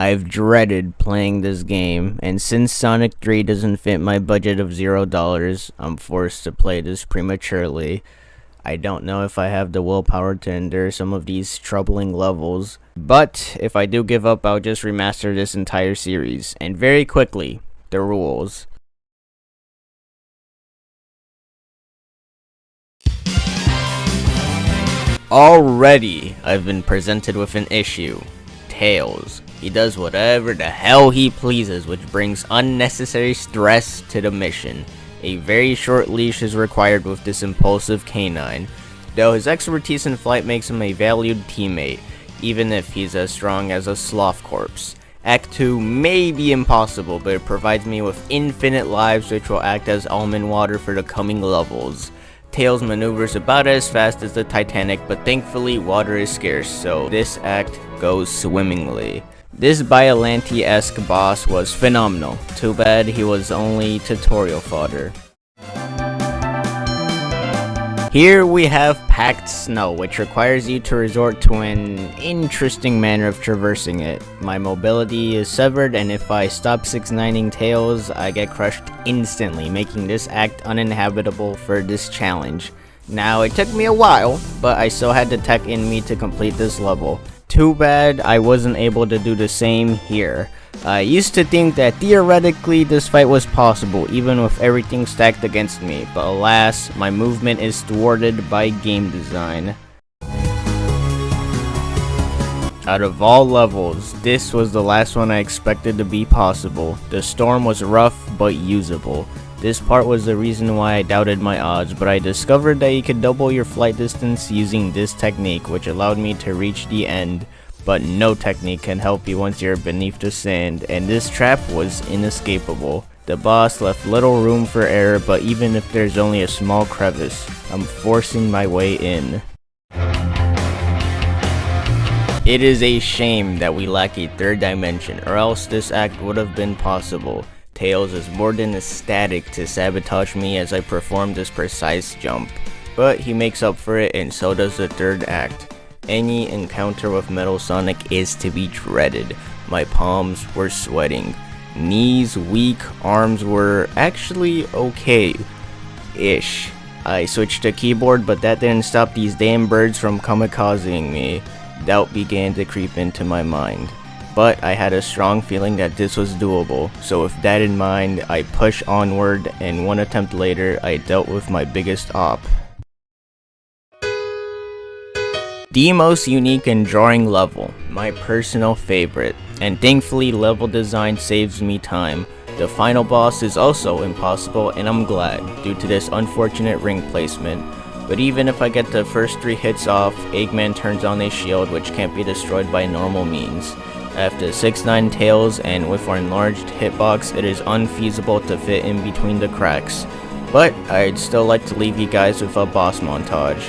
I've dreaded playing this game, and since Sonic 3 doesn't fit my budget of $0, I'm forced to play this prematurely. I don't know if I have the willpower to endure some of these troubling levels, but if I do give up, I'll just remaster this entire series. And very quickly, the rules. Already, I've been presented with an issue. Tails. He does whatever the hell he pleases, which brings unnecessary stress to the mission. A very short leash is required with this impulsive canine, though his expertise in flight makes him a valued teammate, even if he's as strong as a sloth corpse. Act 2 may be impossible, but it provides me with infinite lives which will act as almond water for the coming levels. Tails maneuvers about as fast as the Titanic, but thankfully water is scarce, so this act goes swimmingly. This Biollante-esque boss was phenomenal. Too bad he was only tutorial fodder. Here we have packed snow, which requires you to resort to an interesting manner of traversing it. My mobility is severed, and if I stop 6-9ing Tails, I get crushed instantly, making this act uninhabitable for this challenge. Now, it took me a while, but I still had the tech in me to complete this level. Too bad I wasn't able to do the same here. I used to think that theoretically this fight was possible even with everything stacked against me, but alas, my movement is thwarted by game design. Out of all levels, this was the last one I expected to be possible. The storm was rough but usable. This part was the reason why I doubted my odds, but I discovered that you could double your flight distance using this technique, which allowed me to reach the end. But no technique can help you once you're beneath the sand, and this trap was inescapable. The boss left little room for error, but even if there's only a small crevice, I'm forcing my way in. It is a shame that we lack a third dimension, or else this act would have been possible. Tails is more than ecstatic to sabotage me as I perform this precise jump, but he makes up for it, and so does the third act. Any encounter with Metal Sonic is to be dreaded. My palms were sweating, knees weak, arms were actually okay-ish. I switched to keyboard, but that didn't stop these damn birds from kamikazing me. Doubt began to creep into my mind. But I had a strong feeling that this was doable, so with that in mind, I pushed onward, and one attempt later, I dealt with my biggest op. The most unique and jarring level, my personal favorite, and thankfully level design saves me time. The final boss is also impossible, and I'm glad, due to this unfortunate ring placement. But even if I get the first 3 hits off, Eggman turns on a shield which can't be destroyed by normal means. After 6-9 Tails and with our enlarged hitbox, it is unfeasible to fit in between the cracks. But I'd still like to leave you guys with a boss montage.